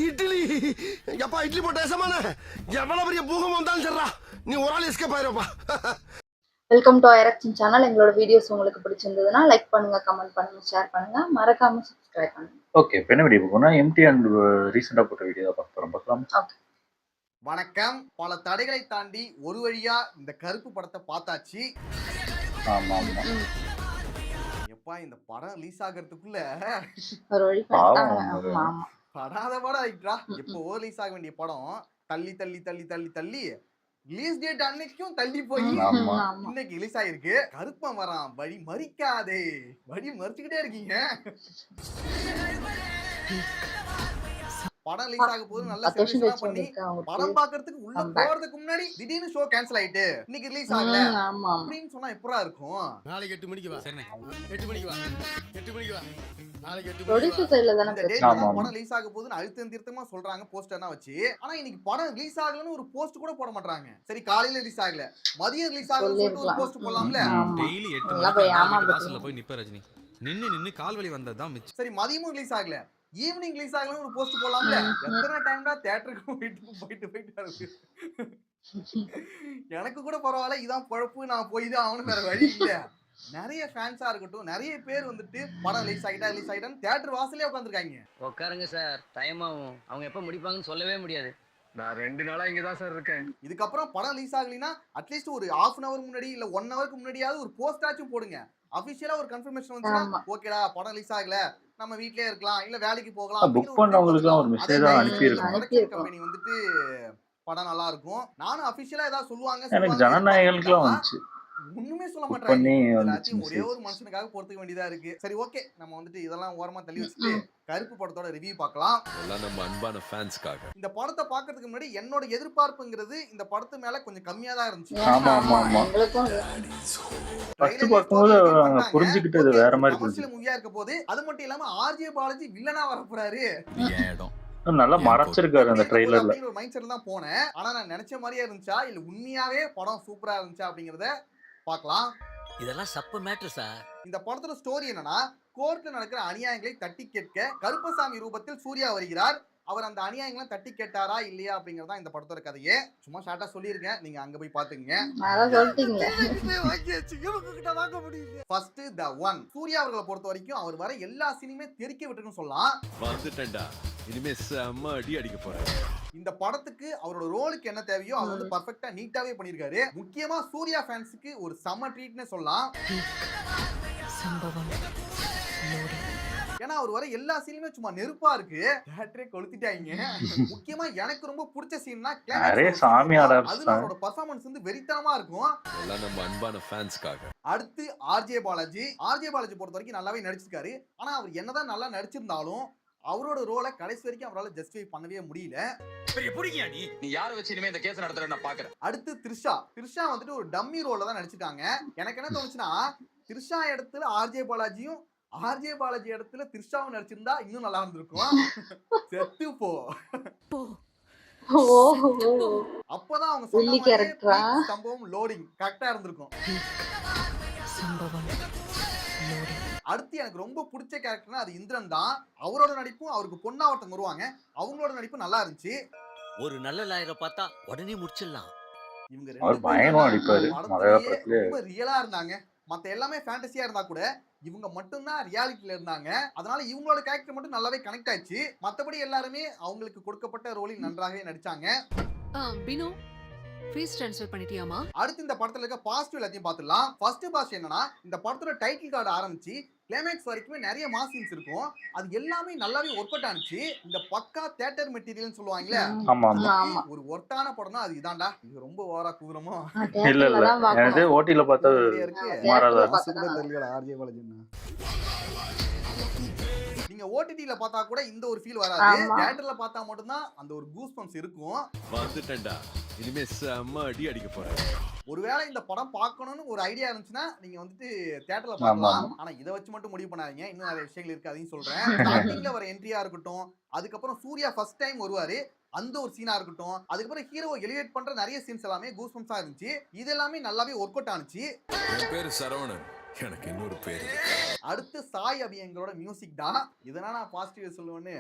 இட்லி எப்பா இட்லி போட்ட சமான எவ்வளவு பெரிய பூகம் வந்தாலும் சரிடா நீ ஒரு ஆள் எஸ்கேப் ஆயிருப்பா. வெல்கம் டு ஐரக்ஷன் சேனல். எங்களோட வீடியோஸ் உங்களுக்கு பிடிச்சிருந்ததுன்னா லைக் பண்ணுங்க, கமெண்ட் பண்ணுங்க, ஷேர் பண்ணுங்க, மறக்காம சப்ஸ்கிரைப் பண்ணுங்க. ஓகே, இப்போ என்ன வீடியோ போனா எம்டி அண்ட் ரீசெண்டா போட்ட வீடியோ தான் பார்க்கலாம். ஓகே, வணக்கம். பல தடைகளை தாண்டி ஒரு வழியா இந்த கருப்பு படத்தை பார்த்தாச்சு. ஆமா ஆமா, எப்பா இந்த படம் ரிலீஸ் ஆகிறதுக்குள்ள ஒரு வழி பண்ணிட்டாங்க. ஆமா, படாத படம் ஆயிட்டா. எப்போ ரிலீஸ் ஆக வேண்டிய படம் தள்ளி தள்ளி தள்ளி தள்ளி தள்ளி ரிலீஸ் டேட் அன்னைக்கும் தள்ளி போய் இன்னைக்கு ரிலீஸ் ஆயிருக்கு. கருப்பன் வரான், வழி மறிக்காதே, வழி மறிச்சுக்கிட்டே இருக்கீங்க. படம் ரிலீஸ் ஆக போது நல்ல செலிப்ரேஷன் பண்ணி படம் பாக்குறதுக்கு உள்ள போறதுக்கு முன்னாடி திடீர்னு ஷோ கேன்சல் ஆயிட்டு இன்னைக்கு ரிலீஸ் ஆகல அப்படின்னு சொன்னா எப்பரா இருக்கும்? நாளைக்கு 8 மணிக்கு வா. சரி 8 மணிக்கு வா. 8 மணிக்கு வா. நாளைக்கு 8 ப்ரொடியூசர் சைடுல தான படம் ரிலீஸ் ஆக போதுன்னு அழுத்தம் திருத்தமா சொல்றாங்க போஸ்டர்னா வச்சு. ஆனா இன்னைக்கு படம் ரிலீஸ் ஆகலன்னு ஒரு போஸ்ட் கூட போட மாட்டாங்க. சரி காலையில ரிலீஸ் ஆகல, மதியம் ரிலீஸ் ஆகலன்னு சொல்லிட்டு ஒரு போஸ்ட் போடலாம்ல. டெய்லி 8 மணிக்கு வாசல்ல போய் நிப்ப ரஜினி. நின்னு கால் வலி வந்தததான் மிச்சம். சரி மதியமும் ரிலீஸ் ஆகல, ஈவினிங் ரிலீஸ் ஆகலன்னு ஒரு போஸ்ட் போடலாம்ல. எத்தனை டைம்டா தியேட்டருக்கு போயிட்டு வருது. எனக்கு கூட பரவாயில்ல, இதான் பொழப்பு, நான் போய் தான் அவனு வேற வழி இல்ல. நிறைய ஃபேன்ஸா இருக்கட்டும், நிறைய பேர் வந்துட்டு படம் ரிலீஸ் ஆகிட்டான்னு தியேட்டர் வாசலே உட்காந்துருக்காங்க. உட்காருங்க சார், டைம் ஆகும், அவங்க எப்ப முடிப்பாங்கன்னு சொல்லவே முடியாது. நான் 2 நாளா இங்க தான் சார் இருக்கேன். இதுக்கப்புறம் படம் ரிலீஸ் ஆகலைன்னா அட்லீஸ்ட் ஒரு 1/2 hour முன்னாடி இல்ல 1 hourக்கு முன்னாடியாவது ஒரு போஸ்டாச்சும் போடுங்க. அபிஷியலா ஒரு கன்ஃபர்மேஷன் வந்துச்சுன்னா ஓகேடா படம் ரிலீஸ் ஆகல, நம்ம வீட்லயே இருக்கலாம், இல்ல வேலைக்கு போகலாம். புக் பண்ணவங்களுக்கு ஒரு மெசேஜ் அனுப்பி இருக்காங்க. ப்ரொடக்ஷன் கம்பெனி வந்துட்டு படம் நல்லா இருக்கும், நானும் அபிஷியலா ஏதாவது சொல்லுவாங்க. எனக்கு ஜனநாயகங்களுக்குலாம் வந்துச்சு, ஒண்ணுமே சொல்ல மாட்டாங்க. எல்லாத்தையும் ஒரே ஒரு மனுஷனுக்காக பொறுத்துக்க வேண்டியதா இருக்கு. சரி ஓகே, நம்ம வந்துட்டு இதெல்லாம் ஓரமா தள்ளி வச்சுட்டு கருப்பு படத்தோட ரிவ்யூ பார்க்கலாம். எல்லாம் நம்ம அன்பான ஃபேன்ஸ்க்காக. இந்த படத்தை பார்க்கிறதுக்கு முன்னாடி என்னோட எதிர்பார்ப்புங்கிறது இந்த படத்து மேல கொஞ்சம் கம்மியா தான் இருந்துச்சு. ஆமா ஆமா ஆமா, ஃபர்ஸ்ட் பார்க்கும்போது புரிஞ்சுக்கிட்டது வேற மாதிரி கமர்ஷியல் மூவியா இருக்க போது. அது மட்டும் இல்லாம ஆர்ஜே பாலாஜி வில்லனா வர போறாரு. நல்லா மறைச்சிருக்காரு அந்த ட்ரைலர்ல. ஒரு மைண்ட் செட்ல தான் போனேன். ஆனா நான் நினைச்ச மாதிரியே இருந்துச்சா இல்ல உண்மையாவே படம் சூப்பரா இருந்துச்சா அப்படிங்கறத பார்க்கலாம். இதெல்லாம் சப்ப மேட்டர் சார். இந்த படத்தோட ஸ்டோரி என்னன்னா, கோர்ட்ல நடக்கிற அநியாயங்களை தட்டி கேட்க கருப்பசாமி ரூபத்தில் சூர்யா வருகிறார். அவர் அந்த அநியாயங்களை தட்டி கேட்டாரா இல்லையா அப்படிங்கறதா இந்த படத்தோட கதையே. சும்மா ஷார்ட்டா சொல்லியிருக்கேன், நீங்க அங்க போய் பாத்துங்க. First the one. சூர்யா அவர்களை பொறுத்த வரைக்கும் அவர் வர எல்லா சீனுமே தெறிக்க விட்டுன்னு சொல்லலாம். வந்துட்டேன்டா, இனிமே செம்ம அடி அடிக்க போறேன். இந்த படத்துக்கு அவரோட ரோலுக்கு என்ன தேவையோ அவர் வந்து பர்ஃபெக்ட்டா நீட்டாவே பண்ணிருக்காரு. முக்கியமா சூர்யா ஃபேன்ஸ்க்கு ஒரு செம்ம ட்ரீட்னே சொல்லலாம். ஏன்னா அவர் வர எல்லா சீனுமே சும்மா நெருப்பா இருக்கு, தியேட்டரே கொளுத்திட்டாங்க. முக்கியமா எனக்கு ரொம்ப பிடிச்ச சீன்னா அதுல அவரோட பெர்ஃபார்மன்ஸ் வந்து வெறித்தனமா இருக்கும். எல்லாம் நம்ம அன்பான ஃபேன்ஸ்க்காக. அடுத்து ஆர்ஜே பாலாஜி. ஆர்ஜே பாலாஜி பொறுத்த வரைக்கும் நல்லாவே நடிச்சிருக்காரு. ஆனா அவர் என்னதான் நல்லா நடிச்சிருந்தாலும் அவரோட ரோலை கடைசி வரைக்கும் அவரால் ஜஸ்டிஃபை பண்ணவே முடியல. நீ யாரை வச்சு இனிமே இந்த கேஸ் நடத்துற நான் பாக்குறேன். அடுத்து த்ரிஷா வந்துட்டு ஒரு டம்மி ரோல தான் நடிச்சிருக்காங்க. எனக்கு என்ன தோணுச்சுன்னா, த்ரிஷா இடத்துல ஆர்ஜே பாலாஜியும், ஆர்ஜே பாலாஜி இடத்துல த்ரிஷாவும் நடிச்சிருந்தா இன்னும் நல்லா இருந்திருக்கும். செத்து போ. அப்பதான் அவங்க சொன்ன சம்பவம் லோடிங் கரெக்டா இருந்திருக்கும். அடுத்து எனக்கு ரொம்ப பிடிச்ச கேரக்டர்னா அது இந்திரன் தான். அவரோட நடிப்பும், அவருக்கு பொண்ணா ஒருத்தங்க வருவாங்க, அவங்களோட நடிப்பு நல்லா இருந்துச்சு. ஒரு நல்ல லாயரை பார்த்தா உடனே முடிச்சிடலாம். இவங்க ரொம்ப ரியலா இருந்தாங்க. மத்த எல்லாமே ஃபேண்டசியா இருந்தா கூட இவங்க மட்டும்தான் ரியாலிட்டில இருந்தாங்க. அதனால இவங்களோட கேரக்டர் மட்டும் நல்லாவே கனெக்ட் ஆயிடுச்சு. மத்தபடி எல்லாருமே அவங்களுக்கு கொடுக்கப்பட்ட ரோலில் நன்றாகவே நடிச்சாங்க. பினோ ஃபேஸ் ட்ரான்ஸ்ஃபர் பண்ணிட்டியாமா? அடுத்து இந்த படத்துல இருக்க பாசிட்டிவ் எல்லாத்தையும் பார்த்துடலாம். ஃபர்ஸ்ட் பாசிட்டிவ் என்னன்னா, இந்த படத்தோட டைட்டில் கார்டு ஆரம்பிச்சு கிளைமேக்ஸ் வரைக்குமே நிறைய மாஸ் சீன்ஸ் இருக்கும். அது எல்லாமே நல்லாவே ஒர்க் அவுட் ஆனிச்சு. இந்த பக்கா தியேட்டர் மெட்டீரியல்னு சொல்லுவாங்கல்ல, ஒரு ஒர்த்தான படம்னா அது இதான்டா. இது ரொம்ப ஓவரா கூறமோ இல்ல இல்ல, அது ஓடில பார்த்தா மாறாதா தெரியல. ஆர்ஜே பாலாஜி நீங்க ஓடிடில பார்த்தா கூட இந்த ஒரு ஃபீல் வராது. தியேட்டர்ல பார்த்தா மட்டும் தான் அந்த ஒரு கூஸ் பம்ப்ஸ் இருக்கும். வந்துட்டேன்டா, இனிமே செம்ம அடி அடிக்க போறேன். ஒருவேளை இந்த படம் பார்க்கணும்னு ஒரு ஐடியா இருந்துச்சுன்னா நீங்க வந்துட்டு தியேட்டர்ல பார்க்கலாம். ஆனா இதை வச்சு மட்டும் முடிவு பண்ணாதீங்க, இன்னும் நிறைய விஷயங்கள் இருக்கு, அதையும் சொல்றேன். ஸ்டார்டிங்ல வர என்ட்ரியா இருக்கட்டும், அதுக்கப்புறம் சூர்யா ஃபர்ஸ்ட் டைம் வருவாரு அந்த ஒரு சீனா இருக்கட்டும், அதுக்கப்புறம் ஹீரோ எலிவேட் பண்ற நிறைய சீன்ஸ் எல்லாமே கூஸ் பம்ப்ஸா இருந்துச்சு. இது எல்லாமே நல்லாவே ஒர்க் அவுட் ஆனிச்சு. என் பேரு சரவணன், எனக்கு இன்னொரு பேர் அடுத்து சாய் அபியங்களோட மியூசிக் தான். இதனா நான் பாசிட்டிவ் சொல்லுவேன்னு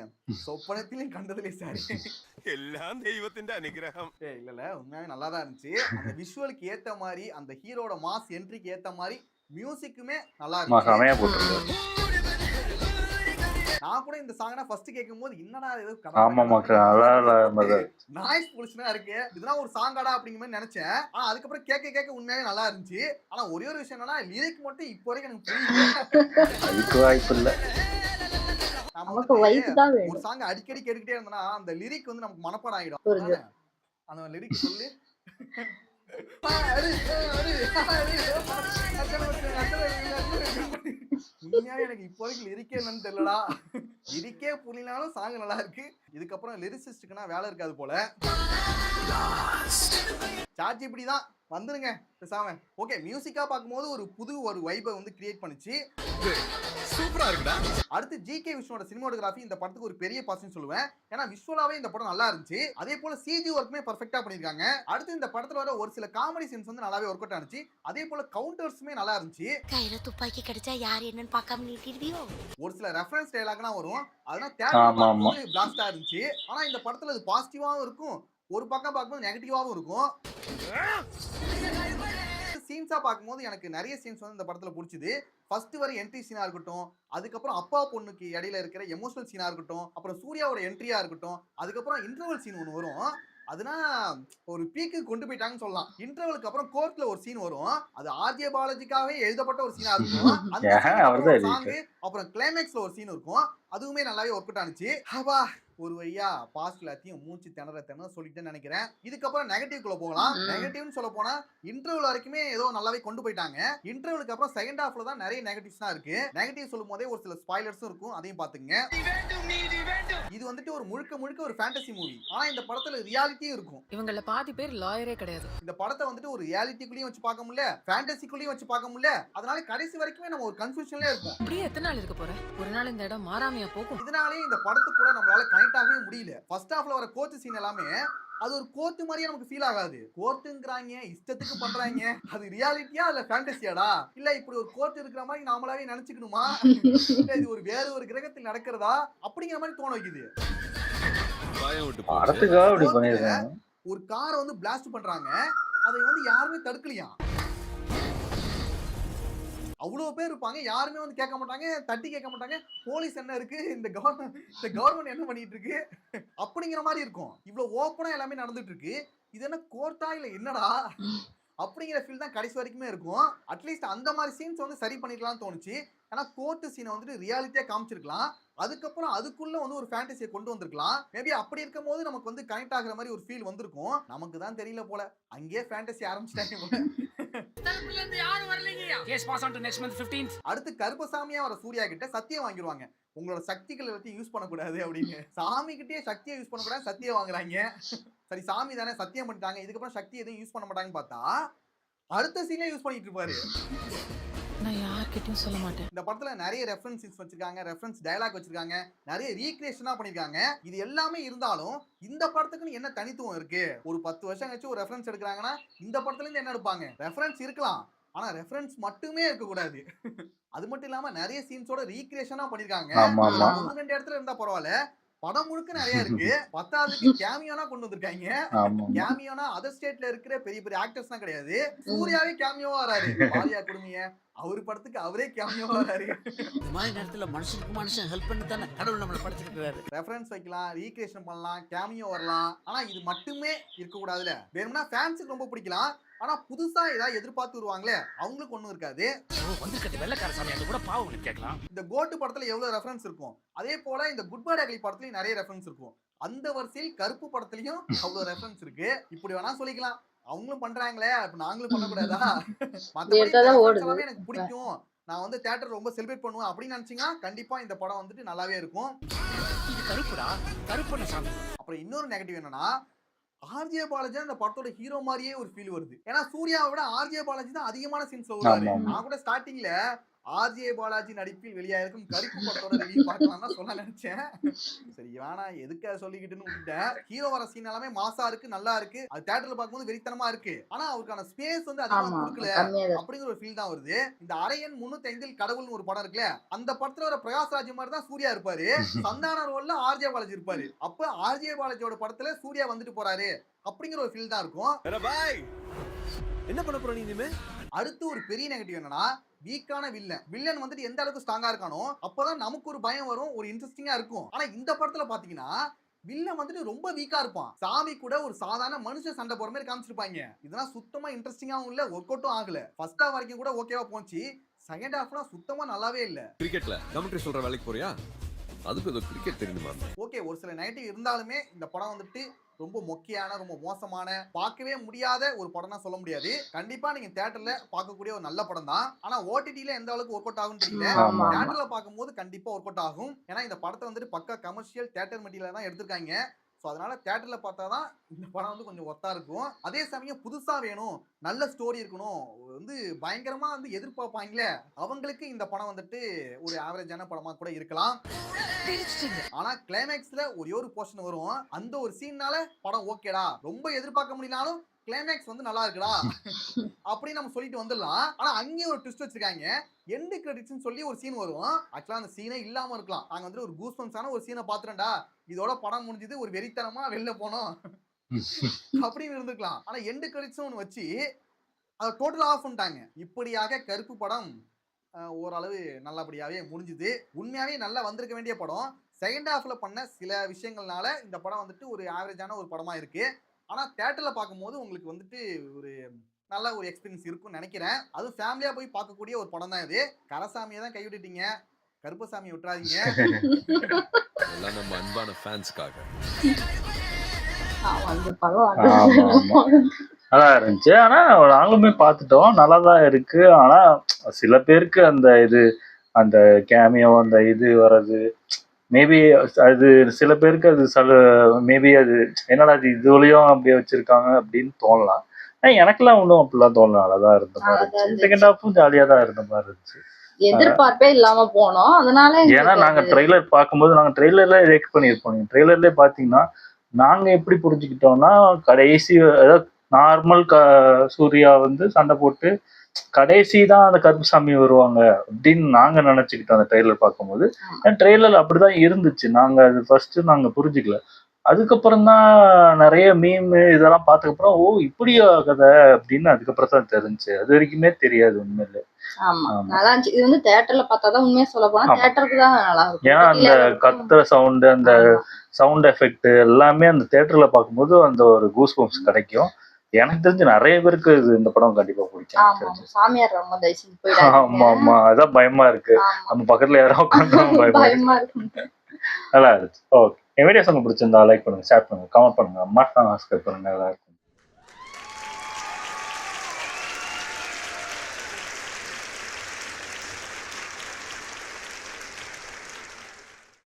சொப்பனத்திலையும் கண்டதிலே சாரி. எல்லாம் தெய்வத்தின் அனுகிரகம். இல்ல உண்மையாவே நல்லா தான் இருந்துச்சு. அந்த விஷுவலுக்கு ஏத்த மாதிரி அந்த ஹீரோட மாஸ் என்ட்ரிக்கு ஏத்த மாதிரி மியூசிக்குமே நல்லா இருந்துச்சு. செமையா போட்டிருக்கு. நான் கூட இந்த சாங்னா ஃபர்ஸ்ட் கேட்கும்போது என்னடா ஏதோ ஆமாமா நல்லா நாய்ஸ் பொல்யூஷனா இருக்கு, இதெல்லாம் ஒரு சாங்காடா அப்படிங்கிற மாதிரி நினைச்சேன். ஆனா அதுக்கப்புறம் கேட்க கேட்க உண்மையாவே நல்லா இருந்துச்சு. ஆனா ஒரே ஒரு விஷயம் என்னன்னா லிரிக் மட்டும் இப்போ வரைக்கும் எனக்கு புரியல. அதுக்கு வாய்ப்பு இல்ல. நமக்கு வைப் தான் வேணும். ஒரு சாங் அடிக்கடி கேட்டுக்கிட்டே இருந்தனா அந்த லிரிக் வந்து நமக்கு மனப்பாடம் ஆயிடும். புரியுது. அந்த லிரிக் சொல்லு. உண்மையாவே எனக்கு இப்போ வரைக்கும் லிரிக்கே என்னன்னு தெரியலடா. லிரிக்கே புரியனாலும் சாங் நல்லா இருக்கு. இதுக்கப்புறம் லிரிசிஸ்டுக்குனா வேலை இருக்காது போல. சார்ஜ் இப்படிதான் வந்துருங்க பேசாம. ஓகே, மியூசிக்கா பார்க்கும்போது ஒரு புது ஒரு வைபை வந்து கிரியேட் பண்ணுச்சு. சூப்பரா இருக்குடா. அடுத்து ஜிகே விஷ்ணுவோட சினிமாட்டோகிராஃபி இந்த படத்துக்கு ஒரு பெரிய பாசிட்டிவ் சொல்லுவேன். ஏன்னா விஷுவலாவே இந்த படம் நல்லா இருந்துச்சு. அதே போல சிஜி ஒர்க்குமே பெர்ஃபெக்ட்டா பண்ணிருக்காங்க. அடுத்து இந்த படத்துல வர ஒரு சில காமெடி சீன்ஸ் வந்து நல்லாவே ஒர்க் அவுட் ஆனிச்சு. அதே போல கவுண்டர்ஸுமே நல்லா இருந்துச்சு. கையில துப்பாக்கி கிடைச்சா யார் என்னன்னு பார்க்காம நீட்டிடுவியோ. ஒரு சில ரெஃபரன்ஸ் டயலாக்லாம் வரும். அதெல்லாம் தியேட்டர்ல பிளாஸ்டா இருந்துச்சு. ஆனா இந்த படத்துல அது பாசிட்டிவாவும் இருக்கும், ஒரு பக்கம் பார்க்கும்போது நெகட்டிவாவும் இருக்கும். சீன்ஸா பார்க்கும்போது எனக்கு நிறைய சீன்ஸ் வந்து இந்த படத்துல பிடிச்சது. ஃபர்ஸ்ட் வர என்ட்ரி சீனா இருக்கட்டும், அதுக்கப்புறம் அப்பா பொண்ணுக்கு இடையில இருக்கிற எமோஷனல் சீனா இருக்கட்டும், அப்புறம் சூர்யாவோட என்ட்ரியா இருக்கட்டும், அதுக்கப்புறம் இன்டர்வல் சீன் ஒன்று வரும். அதுனா ஒரு பீக்கு கொண்டு போயிட்டாங்கன்னு சொல்லலாம். இன்டர்வலுக்கு அப்புறம் கோர்ட்ல ஒரு சீன் வரும். அது ஆர்ஜே பாலாஜிக்காவே எழுதப்பட்ட ஒரு சீனா இருக்கும். அந்த சாங் அப்புறம் கிளைமேக்ஸ்ல ஒரு சீன் இருக்கும். அதுவுமே நல்லாவே ஒர்க் அவுட் ஆனிச்சு. ஹவா ஒரு வையா பாஸ்ட் எல்லாத்தையும் மூச்சு திணற சொல்லிட்டேன்னு நினைக்கிறேன். இதுக்கப்புறம் நெகட்டிவ்குள்ள போகலாம். நெகட்டிவ்னு சொல்ல போனா இன்டர்வல் வரைக்குமே ஏதோ நல்லாவே கொண்டு போயிட்டாங்க. இன்டர்வலுக்கு அப்புறம் செகண்ட் ஹாஃப்ல தான் நிறைய நெகட்டிவ்ஸ் தான் இருக்கு. நெகட்டிவ் சொல்லும் போதே ஒரு சில ஸ்பாய்லர்ஸும் இருக்கும், அதையும் பாத்துங்க. இது வந்துட்டு ஒரு முழுக்க ஒரு ஃபேண்டசி மூவி. ஆனா இந்த படத்துல ரியாலிட்டியும் இருக்கும். இவங்கள பாதி பேர் லாயரே கிடையாது. இந்த படத்தை வந்துட்டு ஒரு ரியாலிட்டிக்குள்ளேயும் வச்சு பார்க்க முடியல, ஃபேண்டசிக்குள்ளேயும் வச்சு பார்க்க முடியல. அதனால கடைசி வரைக்குமே நம்ம ஒரு கன்ஃபியூஷன்ல இருப்போம். அப்படியே எத்தனை நாள் இருக்க போற? ஒரு நாள் இந்த இடம் மாறாமையா போகும். இதனாலே இந்த படத்துக்கு கூட நம்மளால கனெக்ட் ஆகவே முடியல. ஃபர்ஸ்ட் ஹாஃப்ல வர கோர்ட் சீன் எல்லாமே அது ஒரு கோர்ட் மாதிரியே நமக்கு ஃபீல் ஆகாது. கோர்ட்டுங்கறாங்க, இஷ்டத்துக்கு பண்றாங்க. அது ரியாலிட்டியா இல்ல ஃபேண்டசியாடா? இல்ல இப்படி ஒரு கோர்ட் இருக்கிற மாதிரி நாமளாவே நினைச்சுக்கணுமா? இல்ல இது ஒரு வேற ஒரு கிரகத்தில் நடக்கிறதா? அப்படிங்கிற மாதிரி தோண வைக்குது. படத்துக்காக இப்படி பண்ணிருக்காங்க. ஒரு காரை வந்து பிளாஸ்ட் பண்றாங்க, அதை வந்து யாருமே தடுக்கலையா. அவ்வளவு பேர் இருப்பாங்க, யாருமே வந்து கேட்க மாட்டாங்க, தட்டி கேட்க மாட்டாங்க. போலீஸ் என்ன இருக்கு, இந்த கவர்மெண்ட் என்ன பண்ணிட்டு இருக்கு அப்படிங்கிற மாதிரி இருக்கும். இவ்வளவு ஓப்பனா எல்லாமே நடந்துட்டு இருக்கு. இது என்ன கோர்ட்டா இல்ல என்னடா அப்படிங்கிற ஃபீல் தான் கடைசி வரைக்குமே இருக்கும். அட்லீஸ்ட் அந்த மாதிரி சீன்ஸ் வந்து சரி பண்ணிக்கலாம்னு தோணுச்சு. ஏன்னா கோர்ட் சீனை வந்துட்டு ரியாலிட்டியா காமிச்சிருக்கலாம். அதுக்கப்புறம் அதுக்குள்ள வந்து ஒரு ஃபேண்டசியை கொண்டு வந்திருக்கலாம். மேபி அப்படி இருக்கும் போது நமக்கு வந்து கனெக்ட் ஆகுற மாதிரி ஒரு ஃபீல் வந்திருக்கும். நமக்கு தான் தெரியல போல, அங்கேயே ஃபேண்டசி ஆரம்பிச்சிட்டாங்க போல. அடுத்து கருப்பசாமியா வர சூர்யா கிட்ட சத்தியம் வாங்கிடுவாங்க. உங்களோட சக்திகள் எல்லாத்தையும் யூஸ் பண்ணக்கூடாது அப்படின்னு. சாமி கிட்டே சக்தியை யூஸ் பண்ணக்கூடாது சத்தியம் வாங்குறாங்க. சரி சாமி தானே சத்தியம் பண்ணிட்டாங்க, இதுக்கப்புறம் சக்தி எதுவும் யூஸ் பண்ண மாட்டாங்கன்னு பார்த்தா அடுத்த சீன்ல யூஸ் பண்ணிட்டு இருப்பாரு. நான் யார்கிட்டயும் சொல்ல மாட்டேன். இந்த படத்துல நிறைய ரெஃபரன்ஸ் சீன்ஸ் வச்சிருக்காங்க, ரெஃபரன்ஸ் டயலாக் வச்சிருக்காங்க, நிறைய ரீக்ரியேஷனா பண்ணிருக்காங்க. இது எல்லாமே இருந்தாலும் இந்த படத்துக்குன்னு என்ன தனித்துவம் இருக்கு? ஒரு 10 வருஷம் கழிச்சு ஒரு ரெஃபரன்ஸ் எடுக்கிறாங்கன்னா இந்த படத்துல இருந்து என்ன எடுப்பாங்க? ரெஃபரன்ஸ் இருக்கலாம், ஆனா ரெஃபரன்ஸ் மட்டுமே இருக்க கூடாது. அது மட்டும் இல்லாம நிறைய சீன்ஸோட ரீக்ரியேஷனா பண்ணிருக்காங்க. ஒன்னு ரெண்டு இடத்துல இருந்தா பரவாயில்ல, படம் முழுக்க நிறைய இருக்கு. 10வது கேமியோனா கொண்டு வந்திருக்காங்க. கேமியோனா அதர் ஸ்டேட்ல இருக்கிற பெரிய பெரிய ஆக்டர்ஸ் தான் கிடையாது, சூர்யாவே கேமியோவா வராரு. பாரியா குடுமிய அவரு படத்துக்கு அவரே கேமியோவா வராரு. இந்த மாதிரி நேரத்துல மனுஷனுக்கு மனுஷன் ஹெல்ப் பண்ணி தானே கடவுள் நம்மளை படைச்சிருக்காரு. ரெஃபரன்ஸ் வைக்கலாம், ரீக்ரியேஷன் பண்ணலாம், கேமியோ வரலாம். ஆனா இது மட்டுமே இருக்க கூடாதுல. வேணும்னா ஃபேன்ஸுக்கு ரொம்ப பிடிக்கலாம், ஆனா புதுசா ஏதாவது எதிர்பார்த்து வருவாங்களே அவங்களுக்கு ஒண்ணும் இருக்காது. வந்துட்டு வெள்ளக்கார சாமி அது கூட பாவம் கேட்கலாம். இந்த கோட்டு படத்துல எவ்வளவு ரெஃபரன்ஸ் இருக்கும், அதே போல இந்த குட் பை அக்லி படத்துலயும் நிறைய ரெஃபரன்ஸ் இருக்கும். அந்த வரிசையில் கருப்பு படத்துலயும் அவ்வளவு ரெஃபரன்ஸ் இருக்கு. இப்படி வேணா சொல்லிக்கலாம், அவங்களும் பண்றாங்களே அப்ப நாங்களும் பண்ணக்கூடாதா? மத்தபடி எனக்கு பிடிக்கும், நான் வந்து தியேட்டர் ரொம்ப செலிப்ரேட் பண்ணுவேன் அப்படின்னு நினைச்சீங்கன்னா கண்டிப்பா இந்த படம் வந்துட்டு நல்லாவே இருக்கும். இது கருப்புடா, கருப்புன்னு சாமி. அப்புறம் இன்னொரு நெகட்டிவ் என்னன்னா, ஆர்ஜே பாலாஜி அந்த படத்தோட ஹீரோ மாதிரியே ஒரு ஃபீல் வருது. ஏன்னா சூர்யாவை விட ஆர்ஜே பாலாஜி தான் அதிகமான சீன்ஸ்ல வருவாரு. நான் கூட ஸ்டார்டிங்ல ஆர்ஜே பாலாஜி நடிப்பில் வெளியாயிருக்கும் கருப்பு படத்தோட ரிவ்யூ பார்க்கலாம் தான் சொல்ல நினைச்சேன். சரி வேணா எதுக்கு சொல்லிக்கிட்டுன்னு விட்டுட்டேன். ஹீரோ வர சீன் எல்லாமே மாசா இருக்கு, நல்லா இருக்கு. அது தியேட்டர்ல பார்க்கும்போது வெறித்தனமா இருக்கு. ஆனா அவருக்கான ஸ்பேஸ் வந்து அதிகமா கொடுக்கல அப்படிங்கிற ஒரு ஃபீல் தான் வருது. இந்த அரையன் 305 கடவுள்னு ஒரு படம் இருக்குல்ல, அந்த படத்துல வர பிரகாஷ் ராஜ் மாதிரி தான் சூர்யா இருப்பாரு. சந்தான ரோல்ல ஆர்ஜே பாலாஜி இருப்பாரு. அப்ப ஆர்ஜே பாலாஜியோட படத்துல சூர்யா வந்துட்டு போறாரு அப்படிங்கிற ஒரு ஃபீல் தான் இருக்கும். என்ன பண்ண போற நீ இனிமே? அடுத்து ஒரு பெரிய நெகட்டிவ் என்னன்னா வீக்கான வில்லன் வந்துட்டு எந்த அளவுக்கு ஸ்ட்ராங்கா இருக்கானோ அப்பதான் நமக்கு ஒரு பயம் வரும், ஒரு இன்ட்ரெஸ்டிங்கா இருக்கும். ஆனா இந்த படத்துல பாத்தீங்கன்னா வில்லன் வந்துட்டு ரொம்ப வீக்கா இருப்பான். சாமி கூட ஒரு சாதாரண மனுஷன் சண்டை போற மாதிரி காமிச்சிருப்பாங்க. இதெல்லாம் சுத்தமா இன்ட்ரெஸ்டிங்காவும் இல்ல, ஒர்க் அவுட்டும் ஆகல. ஃபர்ஸ்ட் ஹாஃப் வரைக்கும் கூட ஓகேவா போச்சு, செகண்ட் ஹாஃப்லாம் சுத்தமா நல்லாவே இல்ல. கிரிக்கெட்ல கமெண்ட்ரி சொல்ற வேலைக்கு போறியா? அதுக்கு ஏதோ கிரிக்கெட் தெரியுமா? ஓகே, ஒரு சில நெகட்டிவ் இருந்தாலுமே இந்த படம் வந்துட்டு ரொம்ப மொக்கையான, ரொம்ப மோசமான, பார்க்கவே முடியாத ஒரு படம் தான் சொல்ல முடியாது. கண்டிப்பா நீங்க தியேட்டர்ல பார்க்கக்கூடிய ஒரு நல்ல படம் தான். ஆனா ஓடிடில எந்த அளவுக்கு ஒர்க் அவுட் ஆகும் தெரியல. தியேட்டர்ல பார்க்கும்போது கண்டிப்பா ஒர்க் அவுட் ஆகும். ஏன்னா இந்த படத்தை வந்துட்டு பக்கா கமர்ஷியல் தியேட்டர் மெட்டீரியல் தான் எடுத்திருக்காங்க. ஸோ அதனால தியேட்டர்ல பார்த்தாதான் இந்த படம் வந்து கொஞ்சம் ஒர்த்தா இருக்கும். அதே சமயம் புதுசா வேணும், நல்ல ஸ்டோரி இருக்கணும், வந்து பயங்கரமா வந்து எதிர்பார்ப்பாங்களே அவங்களுக்கு இந்த படம் வந்துட்டு ஒரு ஆவரேஜான படமா கூட இருக்கலாம். ஆனா கிளைமேக்ஸ்ல ஒரே ஒரு போர்ஷன் வரும், அந்த ஒரு சீன்னால படம் ஓகேடா, ரொம்ப எதிர்பார்க்க முடியலனாலும் கிளைமேக்ஸ் வந்து நல்லா இருக்குடா அப்படி நம்ம சொல்லிட்டு வந்துடலாம். ஆனா அங்கேயும் ஒரு ட்விஸ்ட் வச்சிருக்காங்க. எண்ட் கிரெடிட்ஸ்னு சொல்லி ஒரு சீன் வரும். ஆக்சுவலா அந்த சீனே இல்லாம இருக்கலாம். நாங்க வந்து ஒரு கூஸ்பம்ஸான ஒரு சீனை பாத்துறேன்டா, இதோட படம் முடிஞ்சது, ஒரு வெறித்தனமா வெளில போனோம் அப்படின்னு இருந்துக்கலாம். ஆனா எண்ட் கிரெடிட்ஸ் ஒன்று வச்சு அதை டோட்டல் ஆஃப் பண்ணிட்டாங்க. இப்படியாக கருப்பு படம் ஓரளவு நல்லபடியாவே முடிஞ்சுது. உண்மையாவே நல்லா வந்திருக்க வேண்டிய படம். செகண்ட் ஹாஃப்ல பண்ண சில விஷயங்கள்னால இந்த படம் வந்துட்டு ஒரு ஆவரேஜான ஒரு படமா இருக்கு. ஆனா தியேட்டர்ல பார்க்கும்போது உங்களுக்கு வந்துட்டு ஒரு நல்ல ஒரு எக்ஸ்பீரியன்ஸ் இருக்கும்னு நினைக்கிறேன். அதுவும் ஃபேமிலியா போய் பார்க்கக்கூடிய ஒரு படம் தான் இது. கரசாமியை தான் கைவிட்டுட்டீங்க, கருப்பசாமி விட்டுறாதீங்க. எல்லாம் நம்ம அன்பான ஃபேன்ஸ்க்காக. நல்லா இருந்துச்சு. ஆனா நாங்களுமே பார்த்துட்டோம், நல்லாதான் இருக்கு. ஆனா சில பேருக்கு அந்த கேமியோ அந்த இது வர்றது மேபி அது சில பேருக்கு அது மேபி அது என்னடா அது இதுலயும் அப்படியே வச்சிருக்காங்க அப்படின்னு தோணலாம். எனக்கெல்லாம் ஒன்றும் அப்படிலாம் தோணல, நல்லாதான் இருந்த மாதிரி இருந்துச்சு. செகண்ட் ஹாஃபும் ஜாலியா தான் இருந்த மாதிரி இருந்துச்சு. எதிர்பார்ப்பே இல்லாம போனோம். அதனால ஏன்னா நாங்க ட்ரெய்லர் பார்க்கும்போது நாங்க ட்ரெய்லர்ல ரியாக்ட் பண்ணியிருப்போம். நீங்க ட்ரெய்லர்ல பாத்தீங்கன்னா நாங்க எப்படி புரிஞ்சுக்கிட்டோம்னா கடைசி அதாவது நார்மல் சூர்யா வந்து சண்டை போட்டு கடைசி தான் அந்த கருப்புசாமி வருவாங்க அப்படின்னு நாங்க நினைச்சுக்கிட்டோம் அந்த ட்ரெய்லர் பார்க்கும்போது. ட்ரெய்லர் அப்படிதான் இருந்துச்சு. நாங்க அது ஃபர்ஸ்ட் நாங்க புரிஞ்சுக்கல. அதுக்கப்புறம் தான் நிறைய மீம் இதெல்லாம் பார்த்ததுக்கப்புறம் ஓ இப்படியா கதை அப்படின்னு அதுக்கப்புறம் தான் தெரிஞ்சு. அது வரைக்குமே தெரியாது உண்மையில. ஆமா நல்லா இருந்துச்சு. இது வந்து தியேட்டர்ல பார்த்தாதான் உண்மையா சொல்ல போனா தியேட்டருக்கு தான் நல்லா இருக்கும். ஏன்னா அந்த கத்துற சவுண்டு, அந்த சவுண்ட் எஃபெக்ட் எல்லாமே அந்த தியேட்டர்ல பார்க்கும்போது அந்த ஒரு கூஸ் பம்ப்ஸ் கிடைக்கும். எனக்கு தெரிஞ்சு நிறைய பேருக்கு இந்த படம் கண்டிப்பா பிடிக்கும். சாமியார் ரொம்ப தயவுசெய்து ஆமா ஆமா அதான் பயமா இருக்கு. நம்ம பக்கத்துல யாரும் உட்காந்து பயமா இருக்கு. நல்லா இருந்துச்சு. ஓகே, என் வீடியோஸ் உங்களுக்கு பிடிச்சிருந்தா லைக் பண்ணுங்க, ஷேர் பண்ணுங்க, கமெண்ட் பண்ணுங்க, மறக்காம சப்ஸ்கிரைப் பண்ணுங்க. நல்லா இருக்கும்.